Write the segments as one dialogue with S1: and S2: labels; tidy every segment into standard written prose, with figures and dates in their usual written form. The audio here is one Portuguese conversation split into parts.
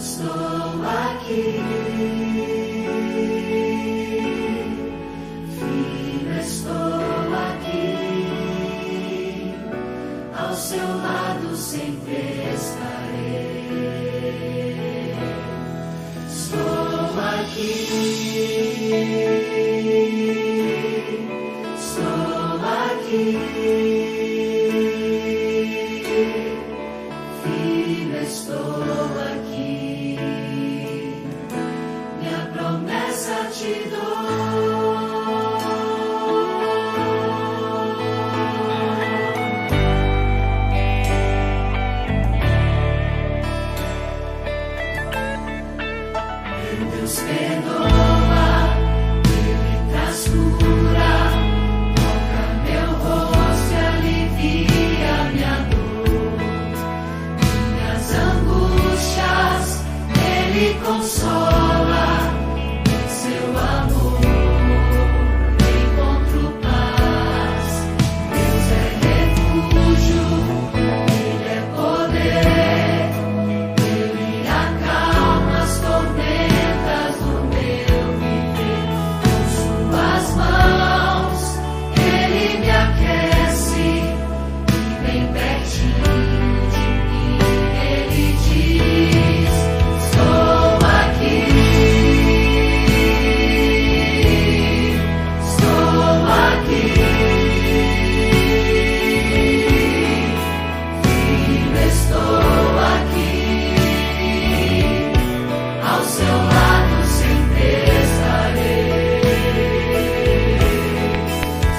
S1: Estou aqui, filho, estou aqui, ao seu lado sempre estarei. Estou aqui, estou aqui, filho, estou aqui. Minha promessa te dou. Meu Deus perdoa, Ele traz cura, toca meu rosto e alivia minha dor. Minhas angústias Ele consola, em seu amor encontro paz. Deus é refúgio, Ele é poder, Ele acalma as tormentas do meu viver. Com suas mãos Ele me aquece, e bem pertinho de mim Ele diz: estou aqui, estou aqui, filho, estou aqui, ao seu lado sempre estarei.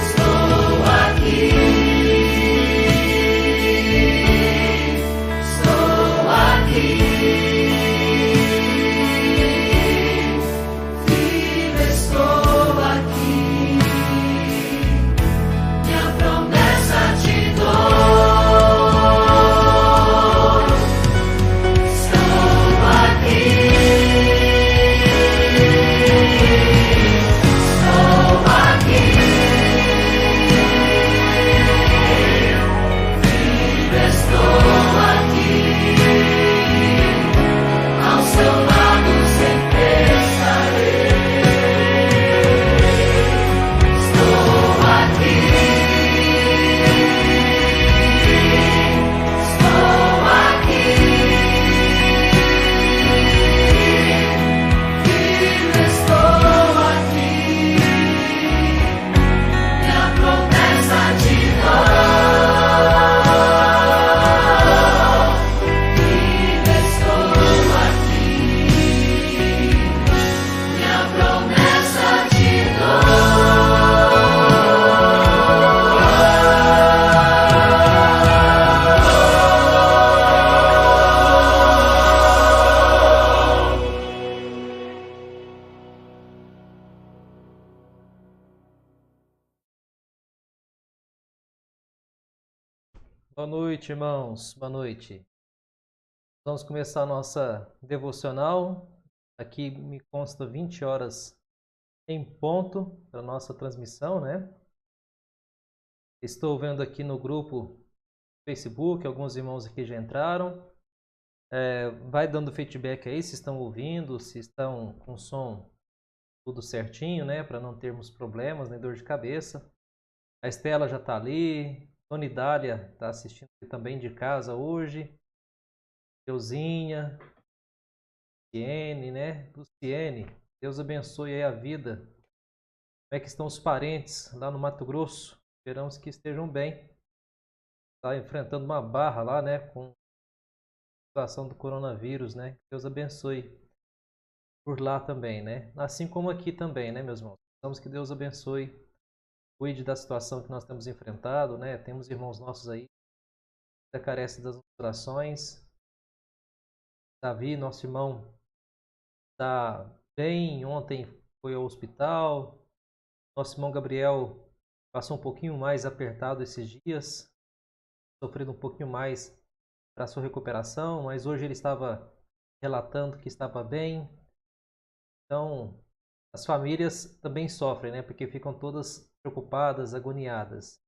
S1: Estou aqui, estou aqui, filho, estou aqui. Minha promessa te dou. Estou aqui, estou aqui, filho, estou aqui, ao seu lado sempre estarei. Estou aqui, estou aqui, filho, estou aqui. Minha promessa te dou. Filho, estou aqui. Minha promessa te
S2: Boa noite, irmãos. Boa noite. Vamos começar a nossa devocional. Aqui me consta 20 horas em ponto para nossa transmissão, né? Estou vendo aqui no grupo Facebook, alguns irmãos aqui já entraram. Vai dando feedback aí se estão ouvindo, se estão com som tudo certinho, né? Para não termos problemas nem dor de cabeça. A Estela já está ali. Dona Idália está assistindo também de casa hoje. Deusinha, Luciene, né? Luciene, Deus abençoe aí a vida. Como é que estão os parentes lá no Mato Grosso? Esperamos que estejam bem. Está enfrentando uma barra lá, né? Com a situação do coronavírus, né? Deus abençoe por lá também, né? Assim como aqui também, né, meus irmãos? Esperamos que Deus abençoe, cuide da situação que nós temos enfrentado, né? Temos irmãos nossos aí que ainda carecem das orações. Davi, nosso irmão, está bem. Ontem foi ao hospital. Nosso irmão Gabriel passou um pouquinho mais apertado esses dias, sofrendo um pouquinho mais para sua recuperação, mas hoje ele estava relatando que estava bem. Então, as famílias também sofrem, né? Porque ficam todas preocupadas, agoniadas.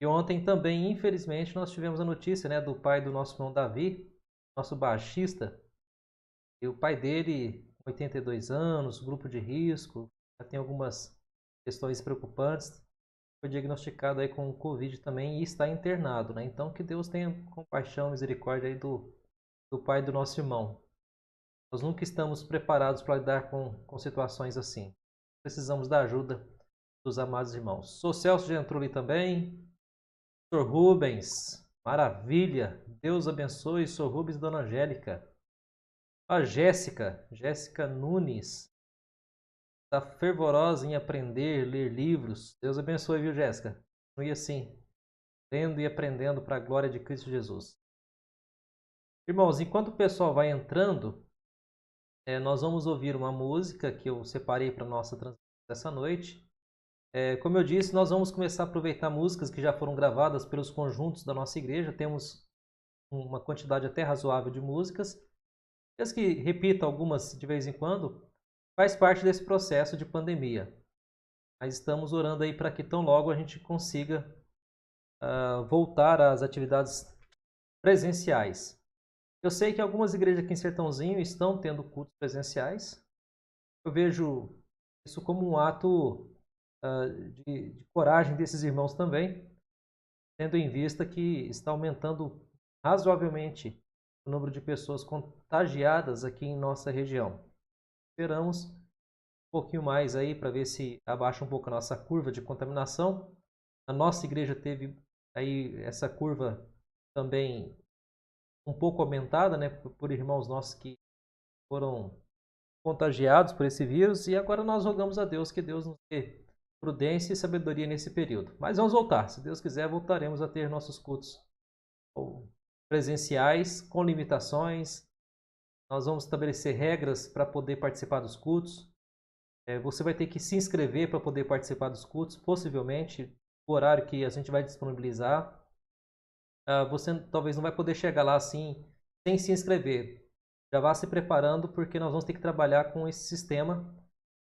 S2: E ontem também, infelizmente, nós tivemos a notícia, né, do pai do nosso irmão Davi, nosso baixista, E o pai dele, com 82 anos, grupo de risco, já tem algumas questões preocupantes. Foi diagnosticado aí com Covid também e está internado, né? Então que Deus tenha compaixão, misericórdia aí do pai do nosso irmão. Nós nunca estamos preparados para lidar com situações assim. Precisamos da ajuda dos amados irmãos. O Celso já entrou ali também. Sr. Rubens, maravilha. Deus abençoe, Sr. Rubens e Dona Angélica. A Jéssica Nunes. Está fervorosa em aprender, ler livros. Deus abençoe, viu, Jéssica? Continue assim, lendo e aprendendo para a glória de Cristo Jesus. Irmãos, enquanto o pessoal vai entrando, nós vamos ouvir uma música que eu separei para a nossa transmissão dessa noite. Como eu disse, nós vamos começar a aproveitar músicas que já foram gravadas pelos conjuntos da nossa igreja. Temos uma quantidade até razoável de músicas. Mesmo que repita algumas de vez em quando, faz parte desse processo de pandemia. Mas estamos orando aí para que tão logo a gente consiga voltar às atividades presenciais. Eu sei que algumas igrejas aqui em Sertãozinho estão tendo cultos presenciais. Eu vejo isso como um ato de coragem desses irmãos também, tendo em vista que está aumentando razoavelmente o número de pessoas contagiadas aqui em nossa região. Esperamos um pouquinho mais aí para ver se abaixa um pouco a nossa curva de contaminação. A nossa igreja teve aí essa curva também um pouco aumentada, né, por irmãos nossos que foram contagiados por esse vírus, e agora nós rogamos a Deus que Deus nos dê prudência e sabedoria nesse período. Mas vamos voltar, se Deus quiser, voltaremos a ter nossos cultos presenciais com limitações. Nós vamos estabelecer regras para poder participar dos cultos. Você vai ter que se inscrever para poder participar dos cultos, possivelmente o horário que a gente vai disponibilizar. Você talvez não vai poder chegar lá assim sem se inscrever. Já vá se preparando, porque nós vamos ter que trabalhar com esse sistema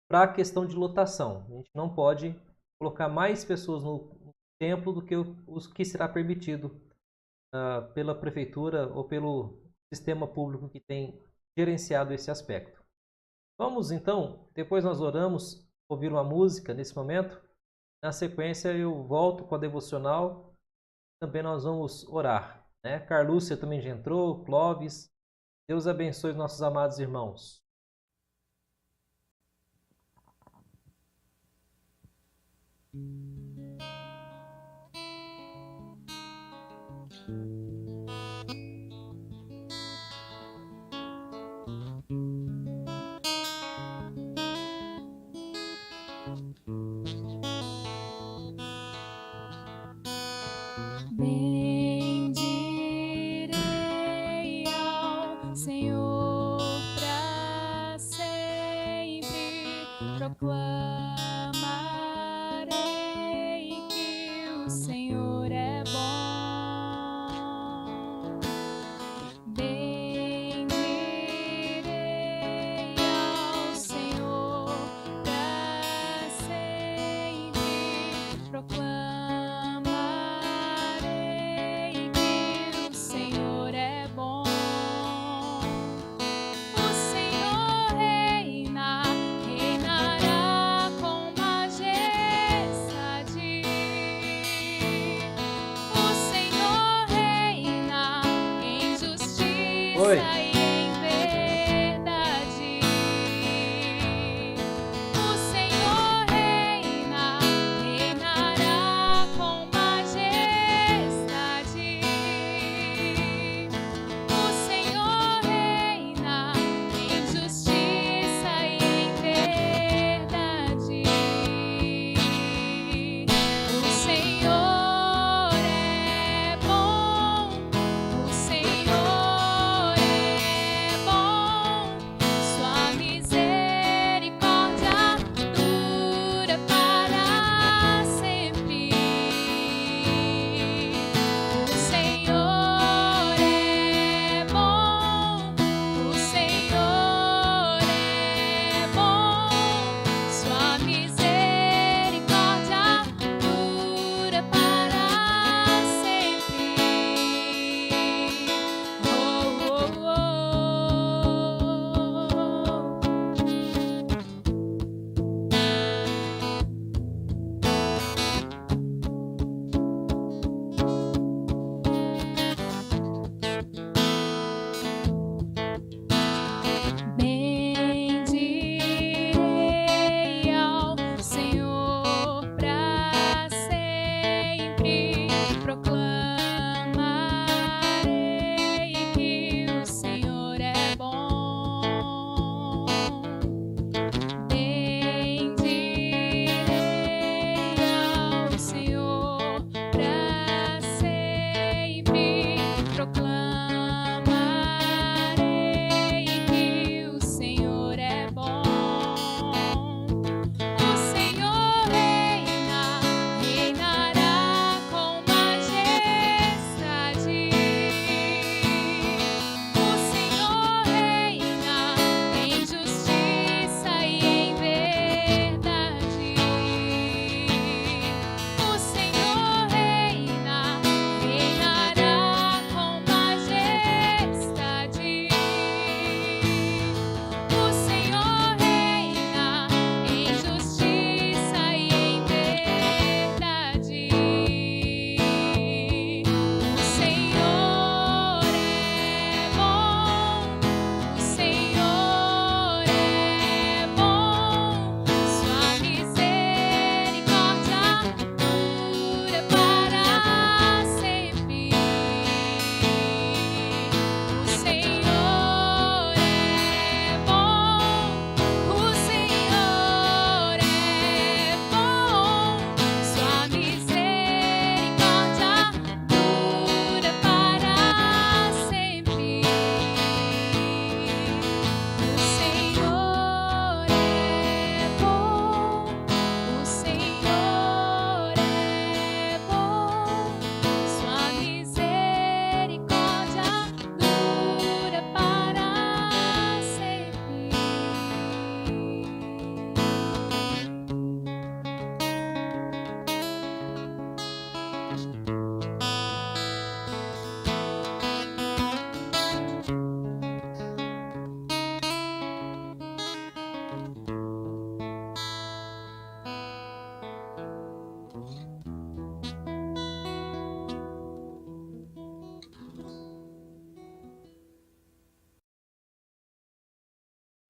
S2: para a questão de lotação. A gente não pode colocar mais pessoas no templo do que o que será permitido pela prefeitura ou pelo sistema público que tem gerenciado esse aspecto. Vamos então, depois nós oramos, ouvir uma música nesse momento. Na sequência eu volto com a devocional. Também nós vamos orar, né? Carlúcia também já entrou, Clóvis. Deus abençoe os nossos amados irmãos.
S3: Bendirei ao Senhor para sempre, proclamarei que o Senhor é bom. Bendirei ao Senhor para sempre, proclamarei que o Senhor é bom. O Senhor reina, reinará com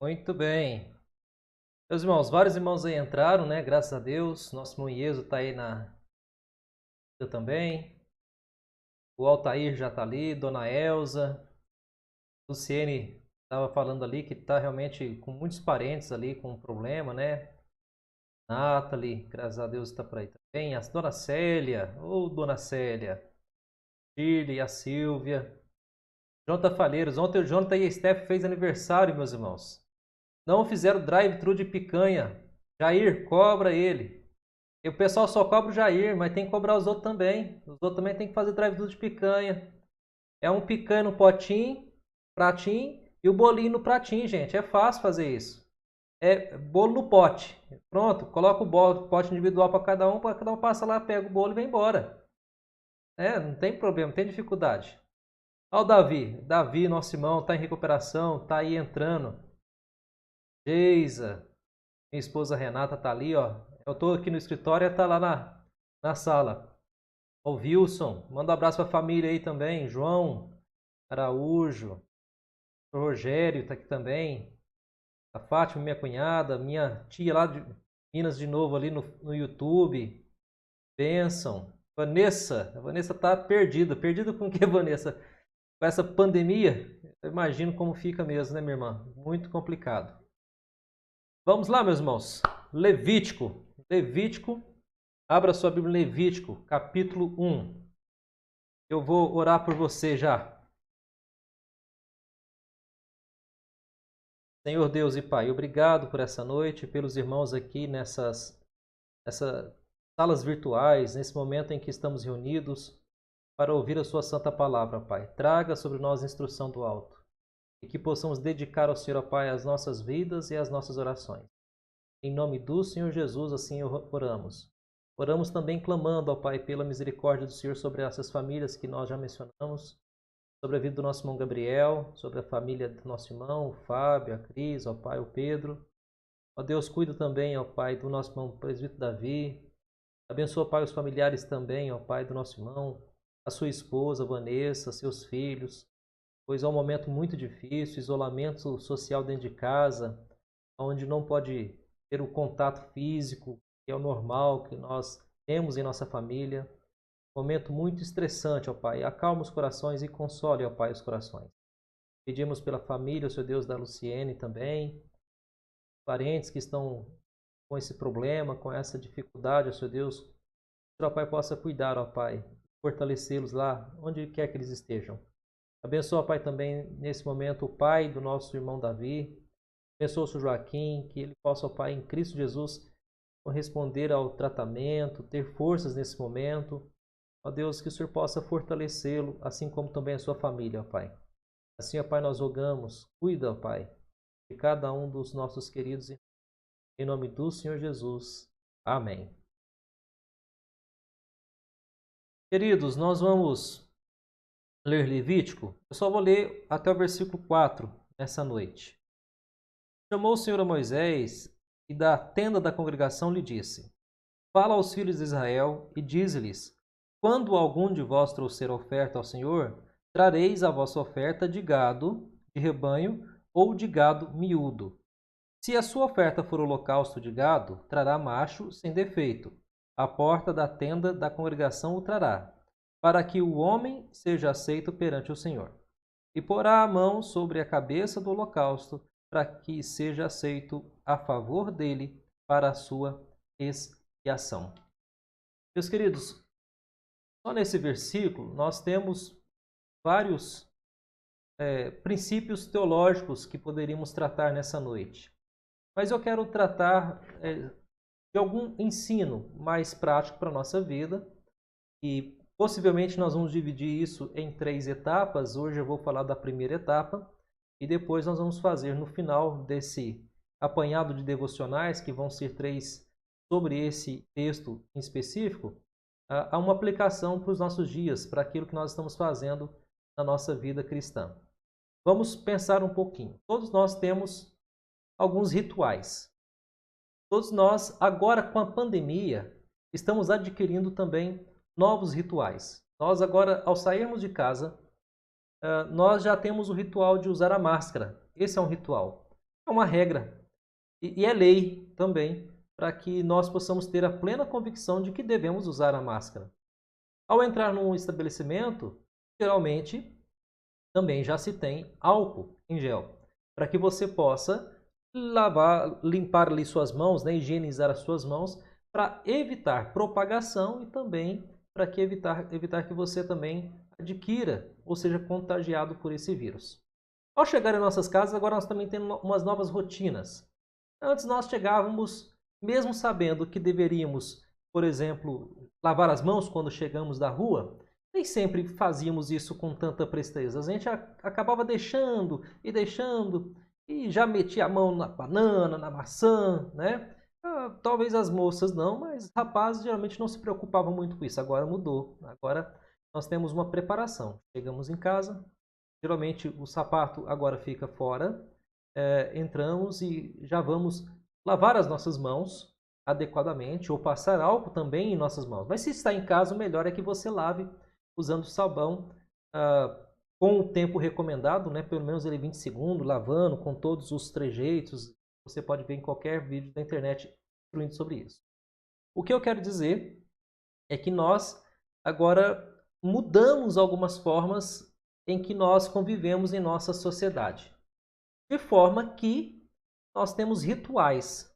S2: Muito bem. Meus irmãos, vários irmãos aí entraram, né? Graças a Deus. Nosso irmão Ieso está aí eu também. O Altair já está ali, Dona Elza. Luciene estava falando ali que está realmente com muitos parentes ali com um problema, né? Nathalie, graças a Deus está por aí também. A Dona Célia, Dona Célia. Shirley, a Silvia. Jonathan Falheiros. Ontem o Jonathan e a Steph fez aniversário, meus irmãos. Não fizeram drive-thru de picanha. Jair, cobra ele. E o pessoal só cobra o Jair, mas tem que cobrar os outros também. Os outros também tem que fazer drive-thru de picanha. É um picanha no potinho, pratinho, e o bolinho no pratinho, gente. É fácil fazer isso. É bolo no pote. Pronto, coloca o pote individual para cada um passa lá, pega o bolo e vai embora. Não tem problema, não tem dificuldade. Olha o Davi. Davi, nosso irmão, está em recuperação, está aí entrando. Geisa, minha esposa Renata está ali, ó. Eu estou aqui no escritório e está lá na sala. O Wilson, manda um abraço para a família aí também. João Araújo, o Rogério está aqui também. A Fátima, minha cunhada, minha tia lá de Minas de novo ali no YouTube. Benção. Vanessa, a Vanessa está perdida. Perdida com o que, Vanessa? Com essa pandemia, eu imagino como fica mesmo, né, minha irmã? Muito complicado. Vamos lá, meus irmãos. Levítico. Abra sua Bíblia em Levítico, capítulo 1. Eu vou orar por você já. Senhor Deus e Pai, obrigado por essa noite, pelos irmãos aqui nessas salas virtuais, nesse momento em que estamos reunidos para ouvir a sua santa palavra, Pai. Traga sobre nós instrução do alto e que possamos dedicar ao Senhor, Pai, as nossas vidas e as nossas orações. Em nome do Senhor Jesus, assim oramos. Oramos também clamando, ó Pai, pela misericórdia do Senhor sobre essas famílias que nós já mencionamos, sobre a vida do nosso irmão Gabriel, sobre a família do nosso irmão, o Fábio, a Cris, ó Pai, o Pedro. Ó Deus, cuida também, ó Pai, do nosso irmão presbítero Davi. Abençoa, Pai, os familiares também, ó Pai, do nosso irmão, a sua esposa, Vanessa, seus filhos, pois é um momento muito difícil, isolamento social dentro de casa, onde não pode ter o contato físico, que é o normal que nós temos em nossa família. Momento muito estressante, ó Pai. Acalma os corações e console, ó Pai, os corações. Pedimos pela família, ó Senhor Deus, da Luciene também, parentes que estão com esse problema, com essa dificuldade, ó Senhor Deus, que o Pai possa cuidar, ó Pai, fortalecê-los lá, onde quer que eles estejam. Abençoa, Pai, também nesse momento o pai do nosso irmão Davi. Abençoa o Sr. Joaquim, que ele possa, ó Pai, em Cristo Jesus, corresponder ao tratamento, ter forças nesse momento. Ó Deus, que o Senhor possa fortalecê-lo, assim como também a sua família, ó Pai. Assim, ó Pai, nós rogamos, cuida, ó Pai, de cada um dos nossos queridos irmãos. Em nome do Senhor Jesus. Amém. Queridos, nós vamos ler Levítico. Eu só vou ler até o versículo 4 nessa noite. Chamou o Senhor a Moisés e da tenda da congregação lhe disse: Fala aos filhos de Israel e dize-lhes: Quando algum de vós trouxer oferta ao Senhor, trareis a vossa oferta de gado, de rebanho ou de gado miúdo. Se a sua oferta for holocausto de gado, trará macho sem defeito. A porta da tenda da congregação o trará, para que o homem seja aceito perante o Senhor. E porá a mão sobre a cabeça do holocausto, para que seja aceito a favor dele para a sua expiação. Meus queridos, só nesse versículo nós temos vários princípios teológicos que poderíamos tratar nessa noite. Mas eu quero tratar de algum ensino mais prático para a nossa vida e possivelmente nós vamos dividir isso em 3 etapas. Hoje eu vou falar da primeira etapa e depois nós vamos fazer no final desse apanhado de devocionais, que vão ser 3 sobre esse texto em específico, há uma aplicação para os nossos dias, para aquilo que nós estamos fazendo na nossa vida cristã. Vamos pensar um pouquinho. Todos nós temos alguns rituais. Todos nós, agora com a pandemia, estamos adquirindo também novos rituais. Nós agora, ao sairmos de casa, nós já temos o ritual de usar a máscara. Esse é um ritual. É uma regra e é lei também para que nós possamos ter a plena convicção de que devemos usar a máscara. Ao entrar num estabelecimento, geralmente também já se tem álcool em gel, para que você possa lavar, limpar ali suas mãos, né, higienizar as suas mãos, para evitar propagação e também para que evitar que você também adquira ou seja contagiado por esse vírus. Ao chegar em nossas casas, agora nós também temos umas novas rotinas. Antes nós chegávamos, mesmo sabendo que deveríamos, por exemplo, lavar as mãos quando chegamos da rua, nem sempre fazíamos isso com tanta presteza. A gente acabava deixando e já metia a mão na banana, na maçã, né? Talvez as moças não, mas rapazes geralmente não se preocupavam muito com isso. Agora mudou. Agora nós temos uma preparação. Chegamos em casa, geralmente o sapato agora fica fora, entramos e já vamos lavar as nossas mãos adequadamente ou passar álcool também em nossas mãos. Mas se está em casa, o melhor é que você lave usando sabão com o tempo recomendado, né? Pelo menos ele 20 segundos, lavando com todos os trejeitos. Você pode ver em qualquer vídeo da internet instruindo sobre isso. O que eu quero dizer é que nós agora mudamos algumas formas em que nós convivemos em nossa sociedade. De forma que nós temos rituais.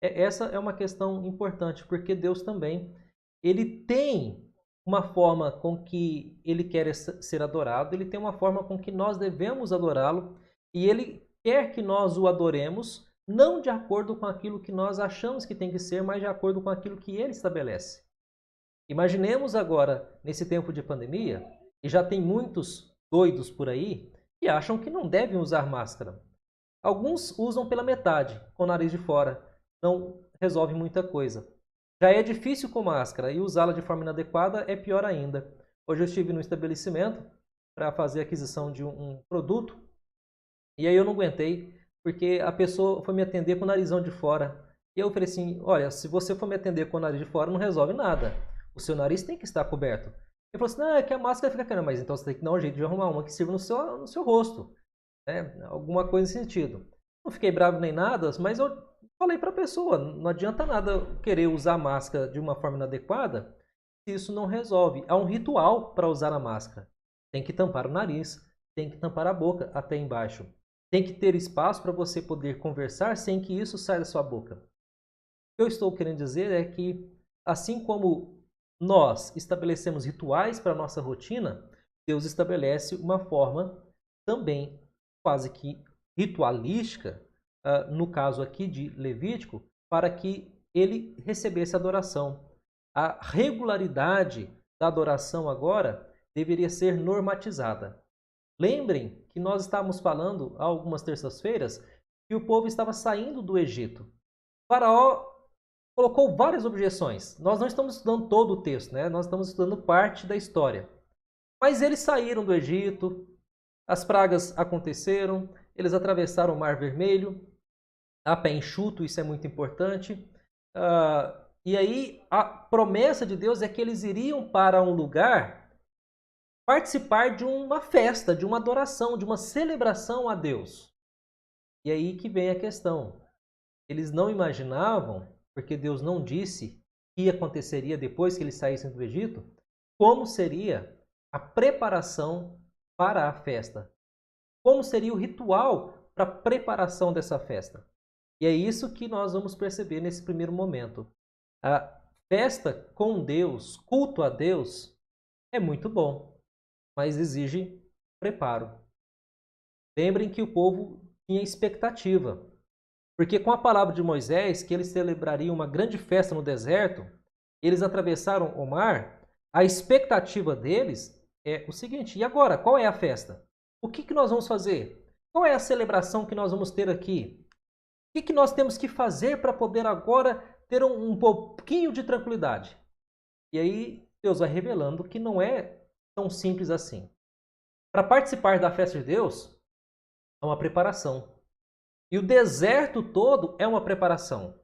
S2: Essa é uma questão importante, porque Deus também, ele tem uma forma com que ele quer ser adorado, ele tem uma forma com que nós devemos adorá-lo, e ele quer que nós o adoremos, não de acordo com aquilo que nós achamos que tem que ser, mas de acordo com aquilo que ele estabelece. Imaginemos agora, nesse tempo de pandemia, e já tem muitos doidos por aí, que acham que não devem usar máscara. Alguns usam pela metade, com o nariz de fora, não resolve muita coisa. Já é difícil com máscara e usá-la de forma inadequada é pior ainda. Hoje eu estive no estabelecimento para fazer a aquisição de um produto e aí eu não aguentei porque a pessoa foi me atender com o narizão de fora. E eu falei assim, olha, se você for me atender com o nariz de fora não resolve nada. O seu nariz tem que estar coberto. Ele falou assim, não, é que a máscara fica caramba, mas então você tem que dar um jeito de arrumar uma que sirva no seu rosto. Né? Alguma coisa nesse sentido. Não fiquei bravo nem nada, mas eu falei para a pessoa, não adianta nada querer usar a máscara de uma forma inadequada se isso não resolve. Há um ritual para usar a máscara. Tem que tampar o nariz, tem que tampar a boca até embaixo. Tem que ter espaço para você poder conversar sem que isso saia da sua boca. O que eu estou querendo dizer é que, assim como nós estabelecemos rituais para a nossa rotina, Deus estabelece uma forma também quase que ritualística, no caso aqui de Levítico, para que ele recebesse adoração. A regularidade da adoração agora deveria ser normatizada. Lembrem que nós estávamos falando há algumas terças-feiras que o povo estava saindo do Egito. O Faraó colocou várias objeções. Nós não estamos estudando todo o texto, né? Nós estamos estudando parte da história. Mas eles saíram do Egito, as pragas aconteceram, eles atravessaram o Mar Vermelho, a pé enxuto, isso é muito importante. E aí a promessa de Deus é que eles iriam para um lugar participar de uma festa, de uma adoração, de uma celebração a Deus. E aí que vem a questão. Eles não imaginavam, porque Deus não disse o que aconteceria depois que eles saíssem do Egito, como seria a preparação para a festa. Como seria o ritual para a preparação dessa festa. E é isso que nós vamos perceber nesse primeiro momento. A festa com Deus, culto a Deus, é muito bom, mas exige preparo. Lembrem que o povo tinha expectativa, porque com a palavra de Moisés, que eles celebrariam uma grande festa no deserto, eles atravessaram o mar, a expectativa deles é o seguinte, e agora, qual é a festa? O que nós vamos fazer? Qual é a celebração que nós vamos ter aqui? O que nós temos que fazer para poder agora ter um pouquinho de tranquilidade? E aí Deus vai revelando que não é tão simples assim. Para participar da festa de Deus, é uma preparação. E o deserto todo é uma preparação.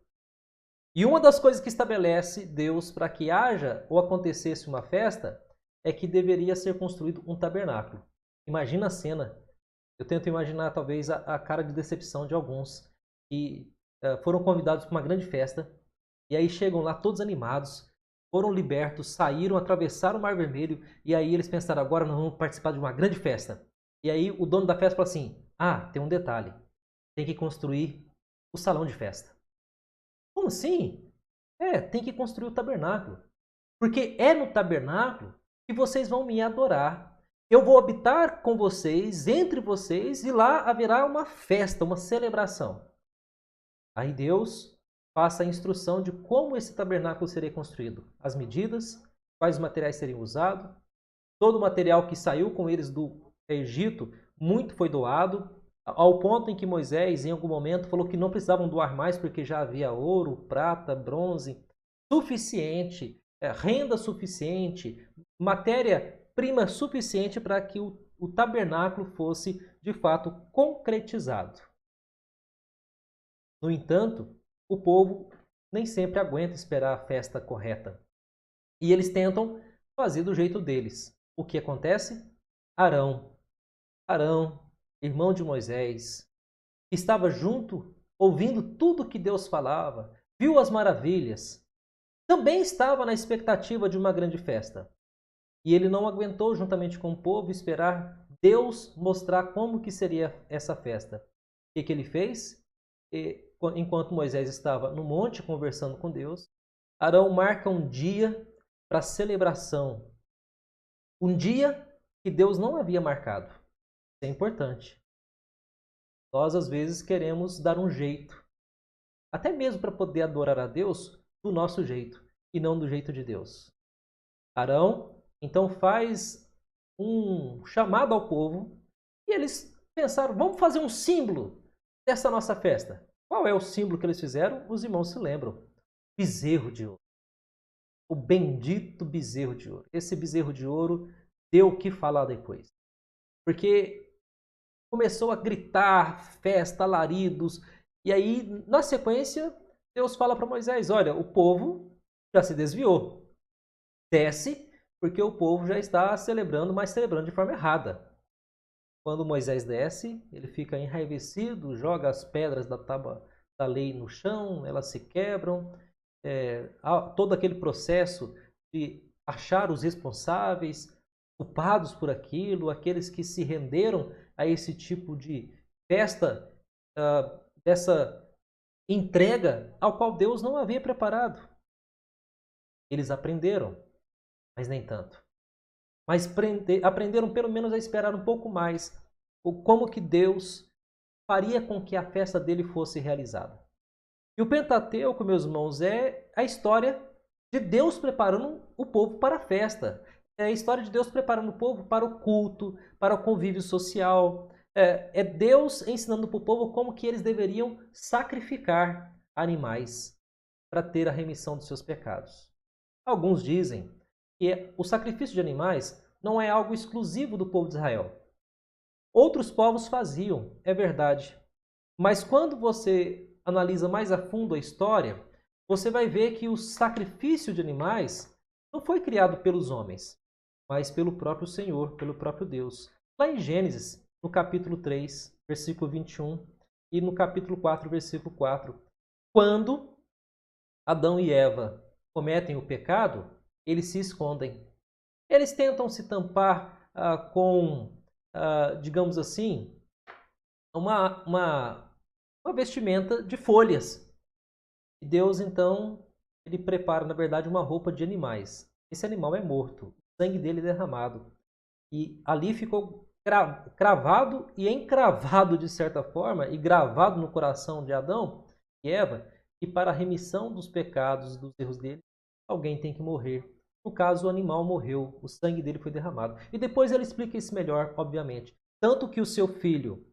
S2: E uma das coisas que estabelece Deus para que haja ou acontecesse uma festa é que deveria ser construído um tabernáculo. Imagina a cena. Eu tento imaginar talvez a cara de decepção de alguns que foram convidados para uma grande festa e aí chegam lá todos animados, foram libertos, saíram, atravessaram o Mar Vermelho e aí eles pensaram, agora nós vamos participar de uma grande festa. E aí o dono da festa fala assim, tem um detalhe, tem que construir o salão de festa. Como assim? Tem que construir o tabernáculo. Porque é no tabernáculo que vocês vão me adorar. Eu vou habitar com vocês, entre vocês, e lá haverá uma festa, uma celebração. Aí Deus passa a instrução de como esse tabernáculo seria construído. As medidas, quais materiais seriam usados. Todo o material que saiu com eles do Egito, muito foi doado, ao ponto em que Moisés, em algum momento, falou que não precisavam doar mais porque já havia ouro, prata, bronze, suficiente, renda suficiente, matéria-prima suficiente para que o tabernáculo fosse, de fato, concretizado. No entanto, o povo nem sempre aguenta esperar a festa correta. E eles tentam fazer do jeito deles. O que acontece? Arão, irmão de Moisés, que estava junto, ouvindo tudo que Deus falava, viu as maravilhas, também estava na expectativa de uma grande festa. E ele não aguentou, juntamente com o povo, esperar Deus mostrar como que seria essa festa. O que ele fez? Enquanto Moisés estava no monte conversando com Deus, Arão marca um dia para celebração. Um dia que Deus não havia marcado. Isso é importante. Nós, às vezes, queremos dar um jeito, até mesmo para poder adorar a Deus do nosso jeito e não do jeito de Deus. Arão, então, faz um chamado ao povo e eles pensaram, vamos fazer um símbolo dessa nossa festa. Qual é o símbolo que eles fizeram? Os irmãos se lembram. Bezerro de ouro. O bendito bezerro de ouro. Esse bezerro de ouro deu o que falar depois. Porque começou a gritar, festa, alaridos. E aí, na sequência, Deus fala para Moisés, olha, o povo já se desviou. Desce, porque o povo já está celebrando, mas celebrando de forma errada. Quando Moisés desce, ele fica enraivecido, joga as pedras da tábua da lei no chão, elas se quebram. Todo aquele processo de achar os responsáveis, culpados por aquilo, aqueles que se renderam a esse tipo de festa, dessa entrega ao qual Deus não havia preparado. Eles aprenderam, mas nem tanto. Mas aprenderam pelo menos a esperar um pouco mais como que Deus faria com que a festa dele fosse realizada. E o Pentateuco, meus irmãos, é a história de Deus preparando o povo para a festa. É a história de Deus preparando o povo para o culto, para o convívio social. É Deus ensinando para o povo como que eles deveriam sacrificar animais para ter a remissão dos seus pecados. Alguns dizem que o sacrifício de animais não é algo exclusivo do povo de Israel. Outros povos faziam, é verdade. Mas quando você analisa mais a fundo a história, você vai ver que o sacrifício de animais não foi criado pelos homens, mas pelo próprio Senhor, pelo próprio Deus. Lá em Gênesis, no capítulo 3, versículo 21, e no capítulo 4, versículo 4, quando Adão e Eva cometem o pecado, eles se escondem. Eles tentam se tampar com, digamos assim, uma vestimenta de folhas. E Deus, então, ele prepara, na verdade, uma roupa de animais. Esse animal é morto, o sangue dele é derramado. E ali ficou cravado e encravado, de certa forma, e gravado no coração de Adão e Eva, que para a remissão dos pecados, dos erros dele, alguém tem que morrer. No caso, o animal morreu, o sangue dele foi derramado. E depois ele explica isso melhor, obviamente. Tanto que o seu filho,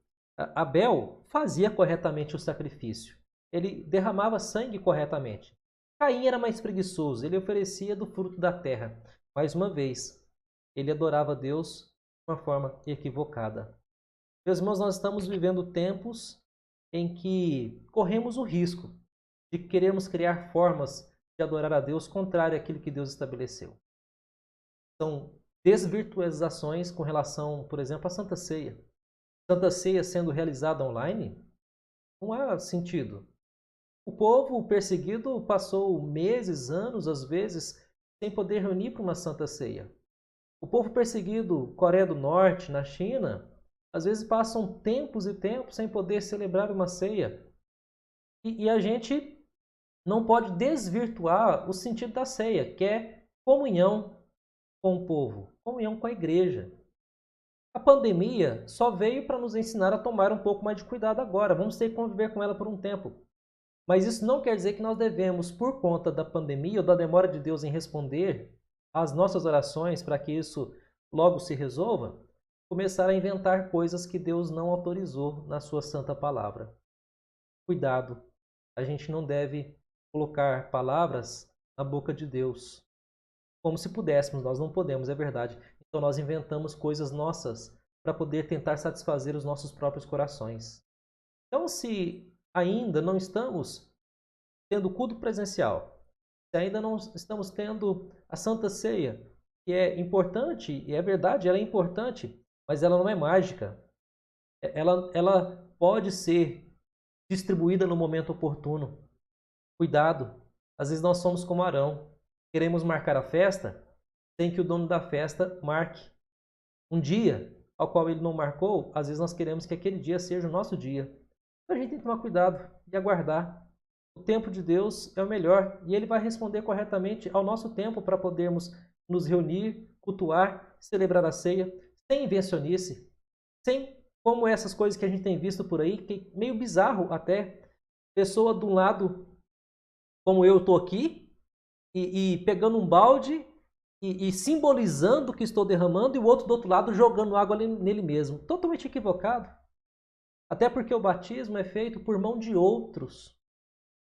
S2: Abel, fazia corretamente o sacrifício. Ele derramava sangue corretamente. Caim era mais preguiçoso, ele oferecia do fruto da terra. Mais uma vez, ele adorava a Deus de uma forma equivocada. Meus irmãos, nós estamos vivendo tempos em que corremos o risco de querermos criar formas de adorar a Deus contrário àquilo que Deus estabeleceu. São desvirtualizações com relação, por exemplo, à Santa Ceia. Santa Ceia sendo realizada online, não há sentido. O povo perseguido passou meses, anos, às vezes, sem poder reunir para uma Santa Ceia. O povo perseguido, Coreia do Norte, na China, às vezes passam tempos e tempos sem poder celebrar uma ceia. E a gente não pode desvirtuar o sentido da ceia, que é comunhão com o povo, comunhão com a igreja. A pandemia só veio para nos ensinar a tomar um pouco mais de cuidado agora. Vamos ter que conviver com ela por um tempo. Mas isso não quer dizer que nós devemos, por conta da pandemia ou da demora de Deus em responder às nossas orações para que isso logo se resolva, começar a inventar coisas que Deus não autorizou na sua santa palavra. Cuidado, a gente não deve colocar palavras na boca de Deus, como se pudéssemos, nós não podemos, é verdade. Então nós inventamos coisas nossas para poder tentar satisfazer os nossos próprios corações. Então, se ainda não estamos tendo culto presencial, se ainda não estamos tendo a Santa Ceia, que é importante, e é verdade, ela é importante, mas ela não é mágica. Ela pode ser distribuída no momento oportuno. Cuidado, às vezes nós somos como Arão, queremos marcar a festa sem que o dono da festa marque um dia ao qual ele não marcou. Às vezes nós queremos que aquele dia seja o nosso dia. Então a gente tem que tomar cuidado e aguardar. O tempo de Deus é o melhor e Ele vai responder corretamente ao nosso tempo para podermos nos reunir, cultuar, celebrar a ceia, sem invencionice, sem como essas coisas que a gente tem visto por aí, que é meio bizarro até. Pessoa de um lado, como eu estou aqui, e pegando um balde e simbolizando o que estou derramando, e o outro do outro lado jogando água nele mesmo. Totalmente equivocado. Até porque o batismo é feito por mão de outros.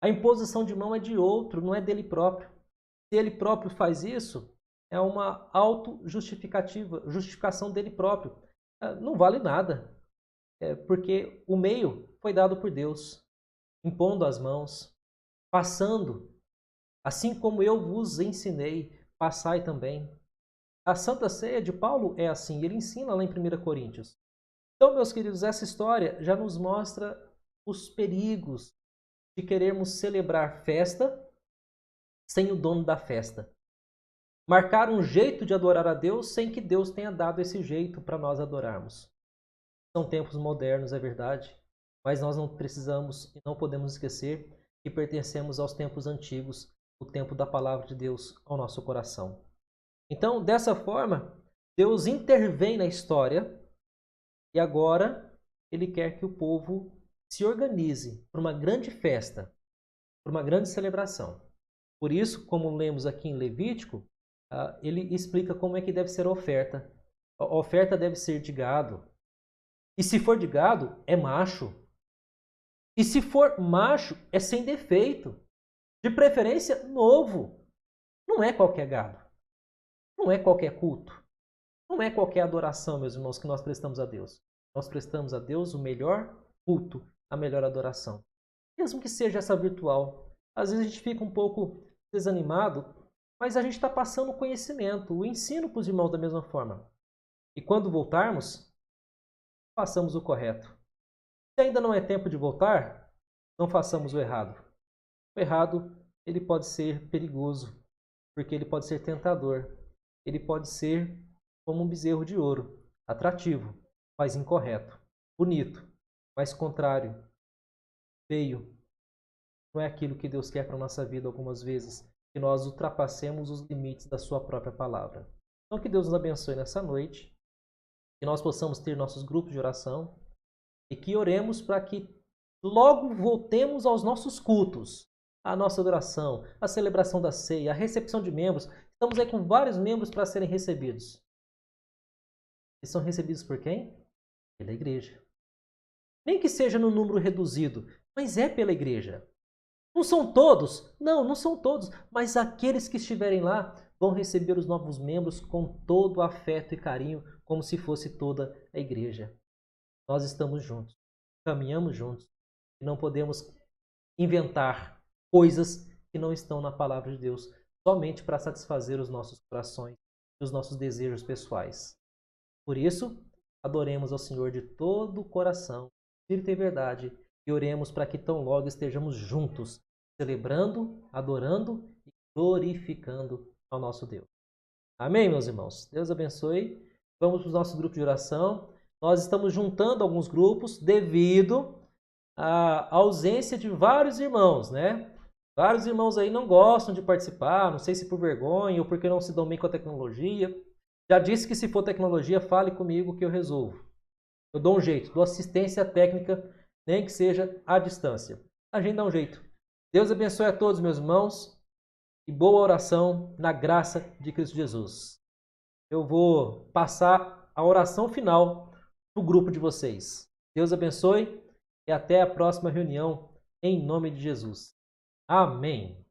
S2: A imposição de mão é de outro, não é dele próprio. Se ele próprio faz isso, é uma justificação dele próprio. Não vale nada, porque o meio foi dado por Deus, impondo as mãos, passando, assim como eu vos ensinei, passai também. A Santa Ceia de Paulo é assim, ele ensina lá em 1 Coríntios. Então, meus queridos, essa história já nos mostra os perigos de querermos celebrar festa sem o dono da festa. Marcar um jeito de adorar a Deus sem que Deus tenha dado esse jeito para nós adorarmos. São tempos modernos, é verdade, mas nós não precisamos e não podemos esquecer que pertencemos aos tempos antigos, o tempo da palavra de Deus ao nosso coração. Então, dessa forma, Deus intervém na história e agora Ele quer que o povo se organize para uma grande festa, para uma grande celebração. Por isso, como lemos aqui em Levítico, ele explica como é que deve ser a oferta. A oferta deve ser de gado. E se for de gado, é macho. E se for macho, é sem defeito. De preferência, novo. Não é qualquer gado. Não é qualquer culto. Não é qualquer adoração, meus irmãos, que nós prestamos a Deus. Nós prestamos a Deus o melhor culto, a melhor adoração. Mesmo que seja essa virtual. Às vezes a gente fica um pouco desanimado, mas a gente está passando o conhecimento, o ensino para os irmãos da mesma forma. E quando voltarmos, façamos o correto. Se ainda não é tempo de voltar, não façamos o errado. O errado, ele pode ser perigoso, porque ele pode ser tentador. Ele pode ser como um bezerro de ouro, atrativo, mas incorreto, bonito, mas contrário, feio. Não é aquilo que Deus quer para a nossa vida algumas vezes, que nós ultrapassemos os limites da sua própria palavra. Então que Deus nos abençoe nessa noite, que nós possamos ter nossos grupos de oração e que oremos para que logo voltemos aos nossos cultos, a nossa adoração, a celebração da ceia, a recepção de membros. Estamos aí com vários membros para serem recebidos. E são recebidos por quem? Pela igreja. Nem que seja no número reduzido, mas é pela igreja. Não são todos? Não, não são todos. Mas aqueles que estiverem lá vão receber os novos membros com todo o afeto e carinho, como se fosse toda a igreja. Nós estamos juntos, caminhamos juntos e não podemos inventar coisas que não estão na palavra de Deus, somente para satisfazer os nossos corações e os nossos desejos pessoais. Por isso, adoremos ao Senhor de todo o coração, espírito e verdade, e oremos para que tão logo estejamos juntos, celebrando, adorando e glorificando ao nosso Deus. Amém, meus irmãos? Deus abençoe. Vamos para o nosso grupo de oração. Nós estamos juntando alguns grupos devido à ausência de vários irmãos, né? Vários irmãos aí não gostam de participar, não sei se por vergonha ou porque não se dão bem com a tecnologia. Já disse que se for tecnologia, fale comigo que eu resolvo. Eu dou um jeito, dou assistência técnica, nem que seja à distância. A gente dá um jeito. Deus abençoe a todos, meus irmãos, e boa oração na graça de Cristo Jesus. Eu vou passar a oração final para o grupo de vocês. Deus abençoe e até a próxima reunião, em nome de Jesus. Amém.